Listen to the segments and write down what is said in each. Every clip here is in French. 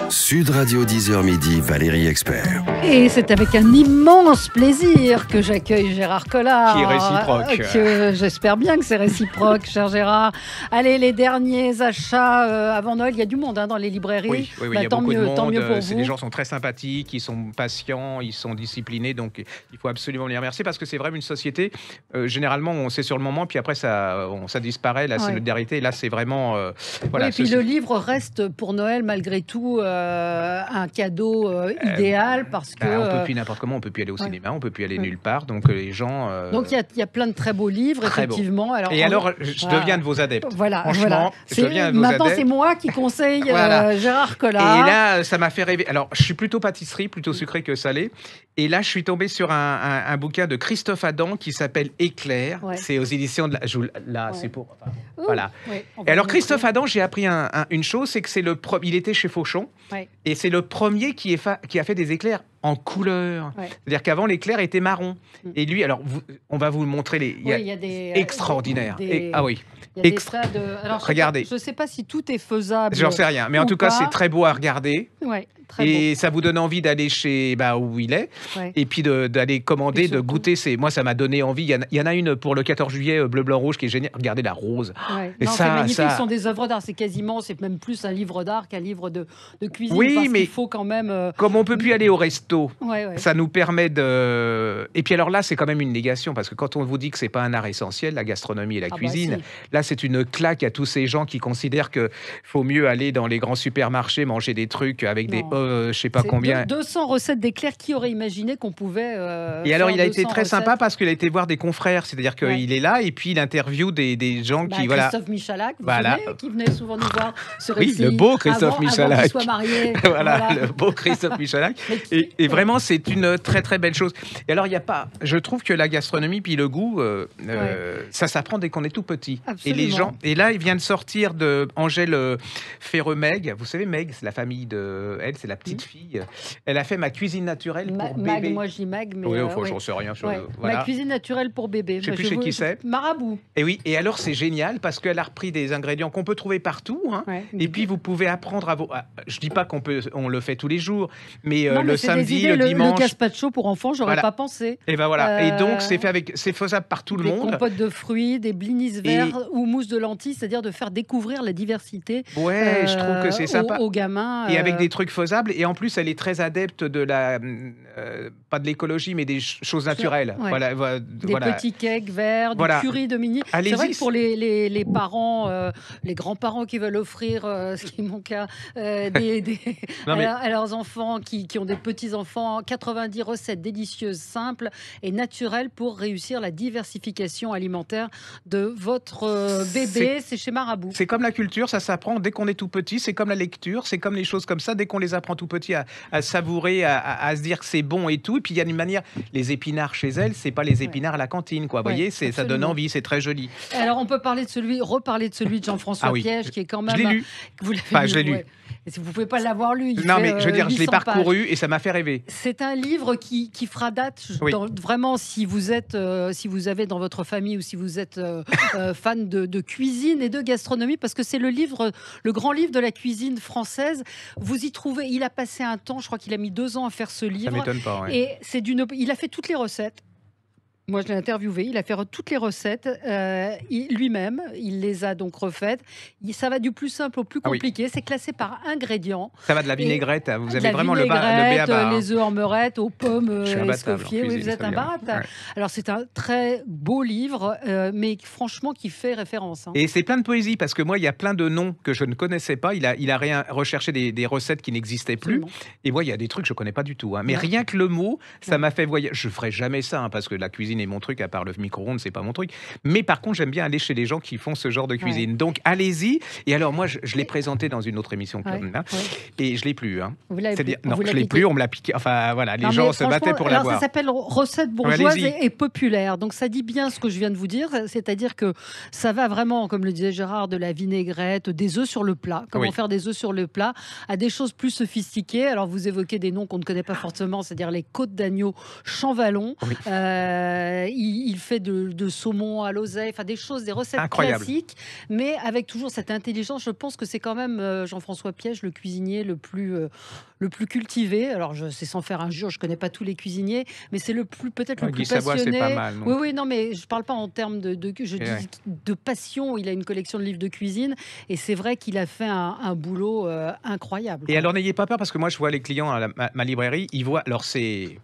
Sud Radio 10h midi, Valérie Expert. Et c'est avec un immense plaisir que j'accueille Gérard Collard. Qui est réciproque. J'espère bien que c'est réciproque, cher Gérard. Allez, les derniers achats avant Noël, il y a du monde dans les librairies. Oui, il y a tant beaucoup mieux, de monde. tant mieux pour vous. Les gens sont très sympathiques, ils sont patients, ils sont disciplinés, donc il faut absolument les remercier parce que c'est vraiment une société. Généralement, on sait sur le moment, puis après ça disparaît. Là, c'est solidarité. Et là, c'est vraiment. Voilà. Oui, et puis le livre reste pour Noël malgré tout un cadeau idéal parce que on peut plus n'importe comment, on peut plus aller au cinéma, on peut plus aller nulle part, donc les gens. Donc il y a plein de très beaux livres, effectivement. Alors, alors, je deviens de vos adeptes. Voilà, franchement, je deviens de vos adeptes. Maintenant, c'est moi qui conseille Gérard Collard. Et là, ça m'a fait rêver. Alors, je suis plutôt pâtisserie, plutôt sucré que salé. Et là, je suis tombé sur un bouquin de Christophe Adam qui s'appelle Éclair. C'est aux éditions de la. C'est pour. Enfin, voilà. Et alors, Christophe Adam, j'ai appris une chose, c'est que il était chez Fauchon. Et c'est le premier qui a fait des éclairs en couleur. C'est-à-dire qu'avant, l'éclair était marron. Et lui, alors, on va vous montrer il y a des extraordinaires. Ah oui. Alors, regardez. Je ne sais pas si tout est faisable. J'en sais rien. Mais en tout cas, c'est très beau à regarder. Et ça vous donne envie d'aller chez où il est. Et puis d'aller commander, de goûter. Moi, ça m'a donné envie. Il y en a une pour le 14 juillet, bleu, blanc, rouge, qui est géniale. Regardez la rose. Et c'est magnifique. Ce sont des œuvres d'art. C'est même plus un livre d'art qu'un livre de cuisine. Oui, parce mais il faut quand même. Comme on peut plus aller au resto, ça nous permet de. Et puis alors là, c'est quand même une négation parce que quand on vous dit que c'est pas un art essentiel, la gastronomie et la cuisine, là, c'est une claque à tous ces gens qui considèrent que faut mieux aller dans les grands supermarchés manger des trucs avec des je sais pas combien. 200 recettes d'éclairs. Qui aurait imaginé qu'on pouvait. Et alors, il a été très sympa parce qu'il a été voir des confrères, c'est-à-dire qu'il est là et puis il interviewe des gens qui Christophe Michalak, qui venait souvent nous voir sur Oui, le beau Christophe Michalak. Avant qu'il soit marié. Voilà, le beau Christophe Michalak. Et vraiment, c'est une très très belle chose. Et alors, il y a pas. Je trouve que la gastronomie puis le goût, ça s'apprend dès qu'on est tout petit. Absolument. Et les gens. Et là, il vient de sortir de Angèle Ferreux-Meg. Vous savez, Meg, c'est la famille de elle, c'est la petite fille. Elle a fait Ma cuisine naturelle pour bébé. Moi, je dis Meg, mais j'en sais rien. Ma cuisine naturelle pour bébé. Je sais plus chez qui c'est. Marabout. Et oui. Et alors, c'est génial parce qu'elle a repris des ingrédients qu'on peut trouver partout. Et puis, vous pouvez apprendre à vos. Je dis pas on le fait tous les jours, mais le samedi, le dimanche. Le gazpacho pour enfants, j'aurais pas pensé. Et ben voilà. Et donc, c'est faisable par tout le monde. Des compotes de fruits, des blinis verts ou mousse de lentilles, c'est-à-dire de faire découvrir la diversité. Je trouve que c'est sympa. Aux gamins. Et avec des trucs faisables. Et en plus, elle est très adepte de pas de l'écologie, mais des choses naturelles. Des petits cakes verts, du curry de mini. C'est vrai que pour les parents, les grands-parents qui veulent offrir, ce qui est mon cas, à leurs enfants qui ont des petits-enfants, 90 recettes délicieuses, simples et naturelles pour réussir la diversification alimentaire de votre bébé. C'est chez Marabout. C'est comme la culture, ça s'apprend dès qu'on est tout petit. C'est comme la lecture, c'est comme les choses comme ça. Dès qu'on les apprend tout petit à savourer, à se dire que c'est bon et tout. Et puis il y a une manière, les épinards chez elle, c'est pas les épinards à la cantine, quoi. Vous voyez, ça donne envie, c'est très joli. Alors on peut reparler de celui de Jean-François Piège, qui est quand même. Je l'ai lu. Je l'ai lu. Et si vous pouvez pas l'avoir lu, mais je veux dire, je l'ai parcouru et ça m'a fait rêver. C'est un livre qui fera date. Vraiment, si vous avez dans votre famille ou si vous êtes fan de cuisine et de gastronomie, parce que c'est le grand livre de la cuisine française. Vous y trouvez. Il a passé un temps, je crois qu'il a mis 2 ans à faire ce livre. Ça m'étonne pas. Et il a fait toutes les recettes. Moi, je l'ai interviewé, il a fait toutes les recettes lui-même, il les a donc refaites. Ça va du plus simple au plus compliqué, c'est classé par ingrédients. Ça va de la vinaigrette, vous avez vraiment le b.a.-ba. Les œufs en meurette, aux pommes escoffiées, vous êtes un barat. Alors, c'est un très beau livre, mais franchement qui fait référence. Et c'est plein de poésie, parce que moi, il y a plein de noms que je ne connaissais pas. Il a recherché des recettes qui n'existaient plus. Absolument. Et moi, il y a des trucs que je ne connais pas du tout. Mais rien que le mot, ça m'a fait voyager. Je ne ferai jamais ça, parce que la cuisine est mon truc, à part le micro-ondes, c'est pas mon truc. Mais par contre, j'aime bien aller chez les gens qui font ce genre de cuisine. Donc, allez-y. Et alors, moi, je l'ai présenté dans une autre émission, et je l'ai plus. C'est-à-dire, non, je l'ai plus, on me l'a piqué. Enfin, voilà, les gens se battaient pour l'avoir. Ça s'appelle Recettes bourgeoises et populaires. Donc, ça dit bien ce que je viens de vous dire. C'est-à-dire que ça va vraiment, comme le disait Gérard, de la vinaigrette, des œufs sur le plat. Comment faire des œufs sur le plat, à des choses plus sophistiquées. Alors, vous évoquez des noms qu'on ne connaît pas forcément, c'est-à-dire les côtes d'agneau Champvallon. Il fait de saumon à l'oseille, des choses, des recettes classiques, mais avec toujours cette intelligence. Je pense que c'est quand même Jean-François Piège, le cuisinier le plus cultivé. Alors, c'est sans faire injure, je connais pas tous les cuisiniers, mais c'est peut-être le plus Savoie, passionné. c'est pas mal, oui, non, mais je parle pas en termes de passion. Il a une collection de livres de cuisine, et c'est vrai qu'il a fait un boulot incroyable. Et alors, n'ayez pas peur, parce que moi, je vois les clients à ma librairie, ils voient. Alors, c'est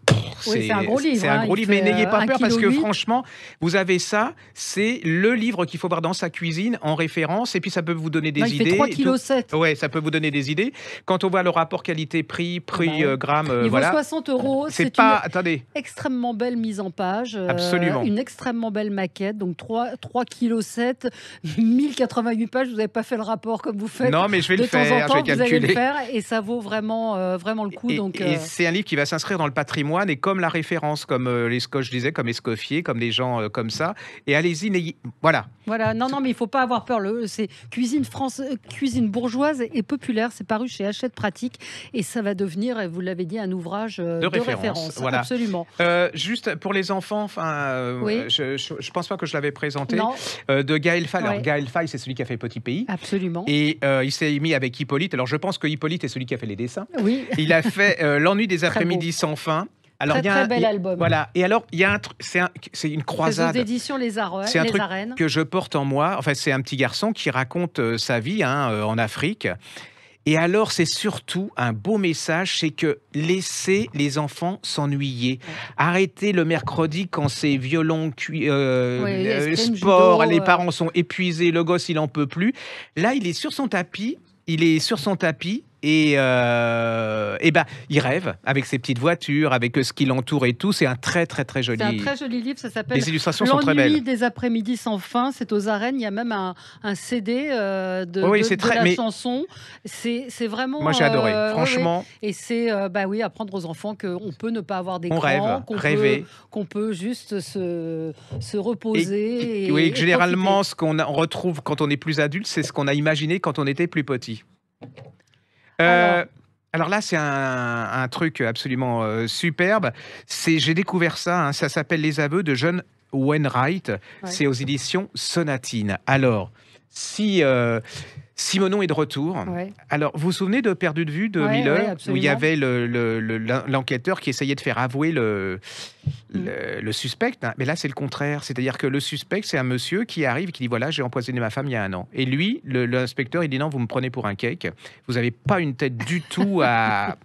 un gros livre. C'est un gros livre, mais n'ayez pas peur, parce que franchement, vous avez ça, c'est le livre qu'il faut voir dans sa cuisine en référence, et puis ça peut vous donner des idées. Il fait 3,7 kg. Ouais, ça peut vous donner des idées. Quand on voit le rapport qualité-prix, gramme, il vaut 60 €. C'est pas. Attendez. Extrêmement belle mise en page. Absolument. Une extrêmement belle maquette. Donc 3,7 kg, 1088 pages. Vous n'avez pas fait le rapport comme vous faites. Non, mais je vais le faire. De temps en temps, je vais vous allez le calculer. faire, et ça vaut vraiment le coup. Et c'est un livre qui va s'inscrire dans le patrimoine, et comme la référence, comme je disais, comme Escoffier, comme des gens comme ça. Et allez-y, voilà. Voilà, non, mais il ne faut pas avoir peur. C'est cuisine bourgeoise et populaire. C'est paru chez Hachette Pratique, et ça va devenir, vous l'avez dit, un ouvrage de référence. Voilà. Absolument. Juste pour les enfants, oui. Je pense pas que je l'avais présenté. Non. De Gaël Faye. Ouais. Alors Gaël Faye, c'est celui qui a fait Petit Pays. Absolument. Et il s'est mis avec Hippolyte. Alors je pense que Hippolyte est celui qui a fait les dessins. Oui. Il a fait L'ennui des après-midi sans fin. Alors, très bel album. Voilà. Et alors, il y a un truc, c'est une croisade. C'est aux éditions Les Arènes. C'est un truc que je porte en moi. Enfin, c'est un petit garçon qui raconte sa vie en Afrique. Et alors, c'est surtout un beau message, c'est que laissez les enfants s'ennuyer. Ouais. Arrêtez le mercredi quand c'est violon, sport, judo, les parents sont épuisés, le gosse, il en peut plus. Là, il est sur son tapis. Et il rêve avec ses petites voitures, avec ce qui l'entoure et tout. C'est un très, très, très joli livre. C'est un très joli livre. Ça s'appelle Les illustrations sont très belles. L'ennui des après-midi sans fin. C'est aux Arènes. Il y a même un CD de la chanson. C'est vraiment. Moi, j'ai adoré. Franchement. Ouais. Et c'est apprendre aux enfants qu'on peut ne pas avoir d'écran, qu'on peut juste se reposer. Et généralement, ce qu'on retrouve quand on est plus adulte, c'est ce qu'on a imaginé quand on était plus petit. Alors là, c'est un truc absolument superbe. J'ai découvert ça. Ça s'appelle Les aveux de John Wainwright. Ouais. C'est aux éditions Sonatine. Alors, si Simonon est de retour. Ouais. Alors, vous vous souvenez de Perdu de vue de Miller, où il y avait l'enquêteur qui essayait de faire avouer le suspect. Mais là, c'est le contraire. C'est-à-dire que le suspect, c'est un monsieur qui arrive et qui dit « Voilà, j'ai empoisonné ma femme il y a 1 an. » Et lui, l'inspecteur, il dit « Non, vous me prenez pour un cake. Vous n'avez pas une tête du tout à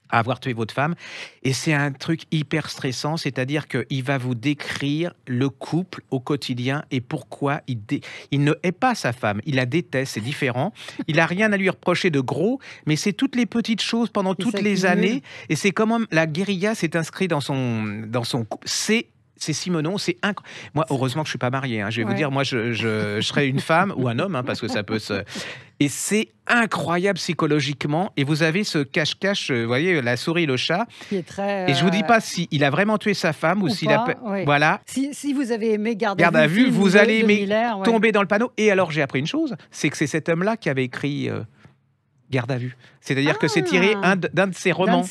avoir tué votre femme. » Et c'est un truc hyper stressant, c'est-à-dire qu'il va vous décrire le couple au quotidien et pourquoi il ne hait pas sa femme, il la déteste, c'est différent. Il n'a rien à lui reprocher de gros, mais c'est toutes les petites choses pendant toutes les années. Et c'est comment la guérilla s'est inscrite dans son couple. C'est Simonon, c'est incroyable. Moi, heureusement que je ne suis pas marié. Je vais vous dire, moi, je serais une femme ou un homme, parce que ça peut se... Et c'est incroyable psychologiquement. Et vous avez ce cache-cache, vous voyez, la souris et le chat. Qui est très, et je ne vous dis pas s'il a vraiment tué sa femme ou s'il a... Voilà. Si vous avez aimé Garde à vue, vous allez Miller, tomber dans le panneau. Et alors, j'ai appris une chose, c'est que c'est cet homme-là qui avait écrit... Garde à vue. C'est-à-dire que c'est tiré d'un de ses romans.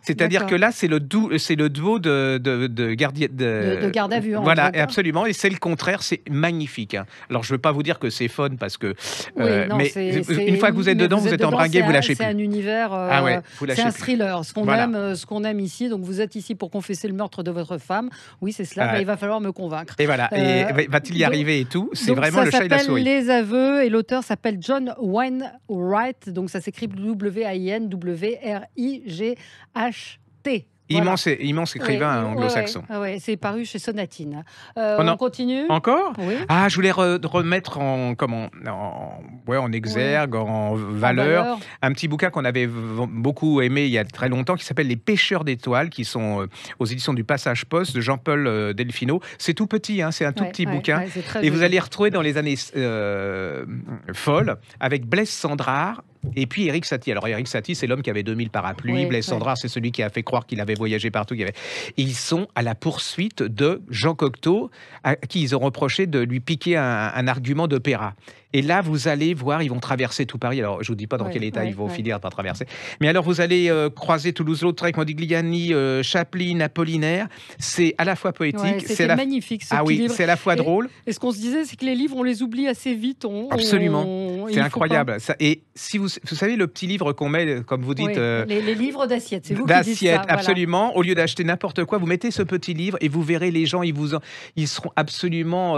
C'est-à-dire que là, c'est le duo de Garde à vue. Voilà, absolument. Et c'est le contraire, c'est magnifique. Alors, je ne veux pas vous dire que c'est fun parce que... mais une fois que vous êtes dedans, vous êtes embringué, vous lâchez plus. C'est un univers... c'est un thriller, ce qu'on aime ici. Donc, vous êtes ici pour confesser le meurtre de votre femme. Oui, c'est cela, mais il va falloir me convaincre. Et voilà. Et va-t-il y arriver et tout? C'est vraiment le chat et la souris. Ça s'appelle Les aveux et l'auteur s'appelle John Wainwright. Donc, ça s'écrit W-A-I-N-W-R-I-G-H-T. Voilà. Immense écrivain anglo-saxon. Ouais, c'est paru chez Sonatine. On continue. Encore? Oui. Je voulais remettre en exergue, en valeur, un petit bouquin qu'on avait beaucoup aimé il y a très longtemps, qui s'appelle Les Pêcheurs d'étoiles, qui sont aux éditions du Passage Poste de Jean-Paul Delfino. C'est tout petit, c'est un tout petit bouquin. Et vous allez retrouver dans les années folles, avec Blaise Cendrars, et puis Éric Satie. Alors Éric Satie, c'est l'homme qui avait 2000 parapluies. Blaise Cendrars, c'est celui qui a fait croire qu'il avait voyagé partout. Et ils sont à la poursuite de Jean Cocteau, à qui ils ont reproché de lui piquer un argument d'opéra. Et là, vous allez voir, ils vont traverser tout Paris. Alors, je vous dis pas dans quel état ils vont finir par traverser. Mais alors, vous allez croiser Toulouse-Lautrec, Modigliani, Chaplin, Apollinaire. C'est à la fois poétique, c'est magnifique. Ah oui, c'est à la fois drôle. Et ce qu'on se disait, c'est que les livres, on les oublie assez vite. Absolument, c'est incroyable. Ça, et si vous savez le petit livre qu'on met, comme vous dites, les livres d'assiettes, c'est vous qui dites ça. Absolument. Voilà. Au lieu d'acheter n'importe quoi, vous mettez ce petit livre et vous verrez les gens, ils seront absolument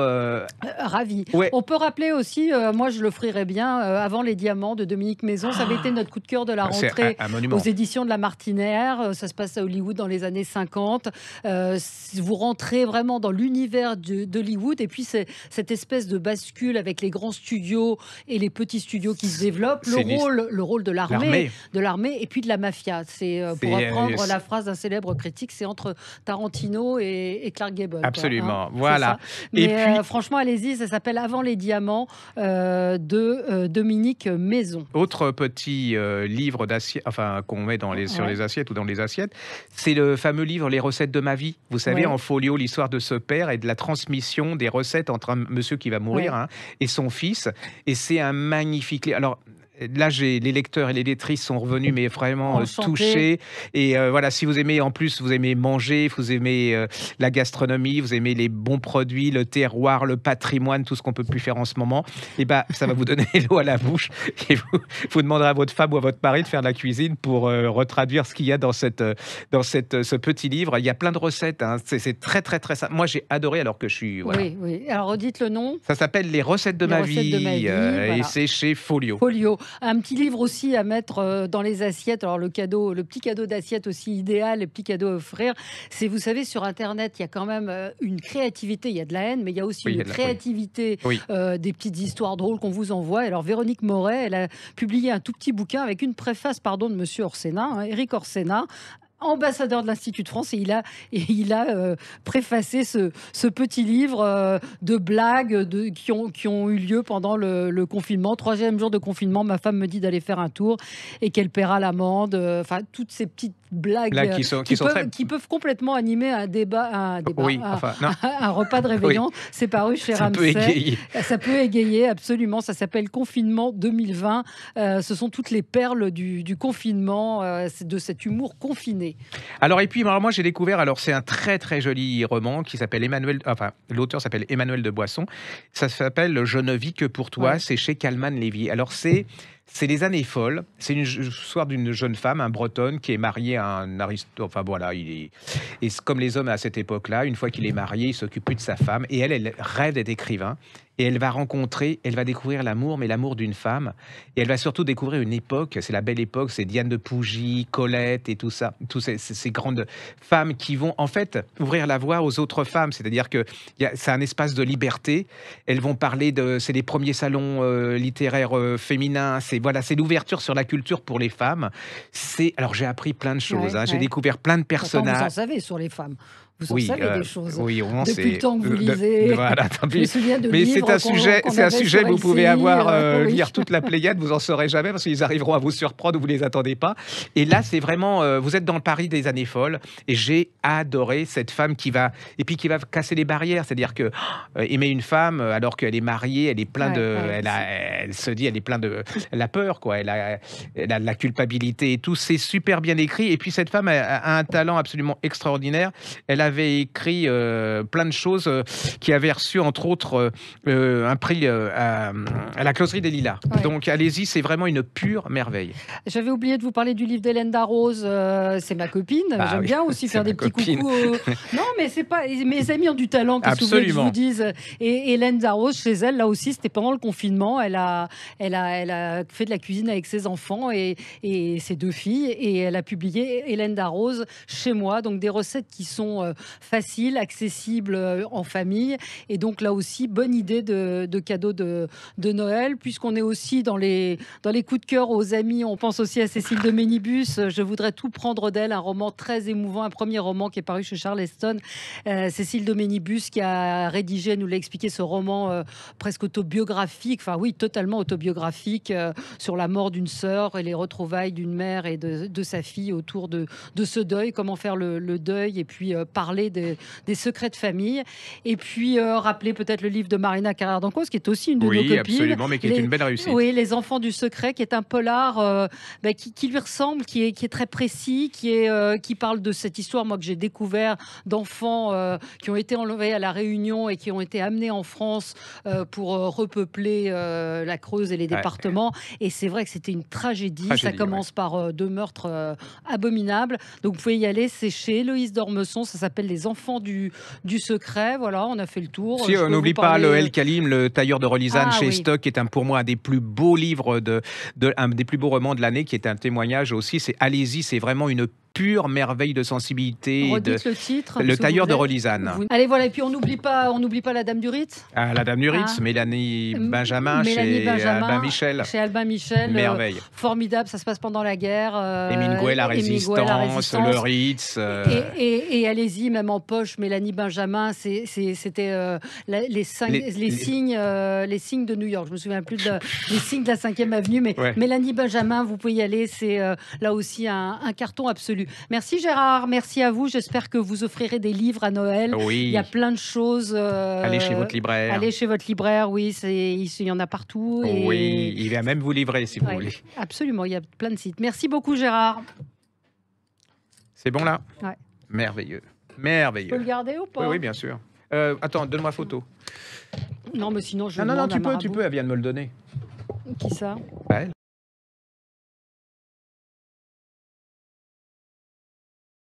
ravis. Ouais. On peut rappeler aussi, moi je l'offrirais bien, Avant les diamants de Dominique Maison. Ça avait été notre coup de cœur de la rentrée aux éditions de La Martinière. Ça se passe à Hollywood dans les années 50. Vous rentrez vraiment dans l'univers d'Hollywood et puis c'est cette espèce de bascule avec les grands studios et les petits studios qui se développent. Le rôle de l'armée et puis de la mafia. C'est pour reprendre la phrase d'un célèbre critique, c'est entre Tarantino et Clark Gable. Absolument, quoi, hein, voilà. Mais et puis, franchement, allez-y, ça s'appelle Avant les diamants de Dominique Maison. Autre petit livre d'assiette, enfin qu'on met sur les assiettes ou dans les assiettes, c'est le fameux livre Les recettes de ma vie. Vous savez, en folio, l'histoire de ce père et de la transmission des recettes entre un monsieur qui va mourir et son fils. Et c'est un magnifique livre. Alors, là, les lecteurs et les lectrices sont revenus, mais vraiment touchés. Et voilà, si vous aimez, en plus, vous aimez manger, vous aimez la gastronomie, vous aimez les bons produits, le terroir, le patrimoine, tout ce qu'on peut plus faire en ce moment, et ça va vous donner l'eau à la bouche. Et vous demanderez à votre femme ou à votre mari de faire de la cuisine pour retraduire ce qu'il y a dans ce petit livre. Il y a plein de recettes. Hein. C'est très, très, très simple. Moi, j'ai adoré alors que je suis... Voilà. Oui. Alors, redites le nom. Ça s'appelle Les recettes de ma vie. Voilà. Et c'est chez Folio. Un petit livre aussi à mettre dans les assiettes. Alors le petit cadeau d'assiette aussi idéal, le petit cadeau à offrir. C'est, vous savez, sur Internet, il y a quand même une créativité. Il y a de la haine, mais il y a aussi une créativité des petites histoires drôles qu'on vous envoie. Alors Véronique Moret, elle a publié un tout petit bouquin avec une préface, de Monsieur Orsena, Éric Orsena, ambassadeur de l'Institut de France, et il a préfacé ce petit livre de blagues qui ont eu lieu pendant le confinement. 3e jour de confinement, ma femme me dit d'aller faire un tour et qu'elle paiera l'amende. Enfin, toutes ces petites blagues qui peuvent complètement animer un débat, un repas de réveillon. C'est paru chez Ramsay. Ça peut égayer, absolument. Ça s'appelle Confinement 2020. Ce sont toutes les perles du confinement, de cet humour confiné. Alors, et puis, moi, j'ai découvert, c'est un très, très joli roman qui s'appelle l'auteur s'appelle Emmanuel de Boisson. Ça s'appelle Je ne vis que pour toi. C'est chez Calman Lévy. Alors, c'est les années folles. C'est une histoire d'une jeune femme, un bretonne, qui est mariée à un aristote. Enfin, voilà, et comme les hommes à cette époque-là, une fois qu'il est marié, il s'occupe plus de sa femme. Et elle rêve d'être écrivain. Et elle va découvrir l'amour, mais l'amour d'une femme. Et elle va surtout découvrir une époque, c'est la belle époque, c'est Diane de Pougy, Colette et tout ça. Toutes ces grandes femmes qui vont, en fait, ouvrir la voie aux autres femmes. C'est-à-dire que c'est un espace de liberté. Elles vont parler c'est les premiers salons littéraires féminins. C'est l'ouverture sur la culture pour les femmes. Alors, j'ai appris plein de choses. J'ai découvert plein de personnages. Vous en savez sur les femmes. Vous en savez des choses. Oui, depuis le temps que vous lisez. Je me souviens de livres c'est un sujet que vous pouvez lire toute la Pléiade, vous en saurez jamais parce qu'ils arriveront à vous surprendre où vous les attendez pas. Et là, c'est vraiment, vous êtes dans le Paris des années folles. Et j'ai adoré cette femme qui va casser les barrières. C'est-à-dire que aimer une femme alors qu'elle est mariée, elle est plein elle se dit, elle a peur, quoi. Elle a la culpabilité et tout. C'est super bien écrit. Et puis cette femme a un talent absolument extraordinaire. Elle avait écrit plein de choses qui avaient reçu, entre autres, un prix à la Closerie des Lilas. Donc, allez-y, c'est vraiment une pure merveille. J'avais oublié de vous parler du livre d'Hélène Darroze. C'est ma copine. J'aime bien aussi faire des petits coucous. Non, mais c'est pas... Mes amis ont du talent, qu'est-ce que vous voulez que je vous dise. Et Hélène Darroze, chez elle, là aussi, c'était pendant le confinement. Elle a fait de la cuisine avec ses enfants et ses 2 filles. Et elle a publié Hélène Darroze chez moi. Donc, des recettes qui sont facile, accessible en famille. Et donc là aussi, bonne idée de cadeau de Noël, puisqu'on est aussi dans les coups de cœur aux amis. On pense aussi à Cécile de Ménibus. Je voudrais tout prendre d'elle, un roman très émouvant, un premier roman qui est paru chez Charleston. Cécile de Ménibus qui a rédigé, nous l'a expliqué, ce roman presque autobiographique, enfin oui, totalement autobiographique, sur la mort d'une sœur et les retrouvailles d'une mère et de sa fille autour de ce deuil, comment faire le deuil et puis parler des secrets de famille. Et puis, rappeler peut-être le livre de Marina Carrère-Dancos, qui est aussi une de nos copines. Oui, absolument, mais qui est une belle réussite. Oui, Les Enfants du Secret, qui est un polar qui lui ressemble, qui est très précis, qui parle de cette histoire, moi, que j'ai découvert, d'enfants qui ont été enlevés à La Réunion et qui ont été amenés en France pour repeupler la Creuse et les départements. Et c'est vrai que c'était une tragédie. Ça commence par 2 meurtres abominables. Donc, vous pouvez y aller. C'est chez Héloïse d'Ormesson. Ça s'appelle Les Enfants du Secret. Voilà, on a fait le tour. Si, on n'oublie pas le El Kalim, le tailleur de Rolisane chez Stock, qui est pour moi un des plus beaux livres, un des plus beaux romans de l'année, qui est un témoignage aussi. C'est allez-y, c'est vraiment une pure merveille de sensibilité. Redites le titre. Le tailleur de Rolisane. Allez, voilà, et puis on n'oublie pas la Dame du Ritz. La Dame du Ritz, Mélanie Benjamin, chez Albin Michel. Chez Albin Michel. Merveille. Formidable, ça se passe pendant la guerre. Hemingway, la Résistance, le Ritz. Et allez-y, même en poche, Mélanie Benjamin, c'était les signes de New York. Je me souviens plus les signes de la 5e avenue, mais Mélanie Benjamin, vous pouvez y aller, c'est là aussi un carton absolu. Merci Gérard, merci à vous. J'espère que vous offrirez des livres à Noël. Oui. Il y a plein de choses. Allez chez votre libraire. Allez chez votre libraire, oui, il y en a partout. Oui, il va même vous livrer si vous voulez. Absolument, il y a plein de sites. Merci beaucoup Gérard. C'est bon là? Ouais. Merveilleux. Merveilleux. Tu peux le garder ou pas? Oui, bien sûr. Attends, donne-moi photo. Non, mais sinon je. Non, tu peux, elle vient de me le donner. Qui ça? Elle.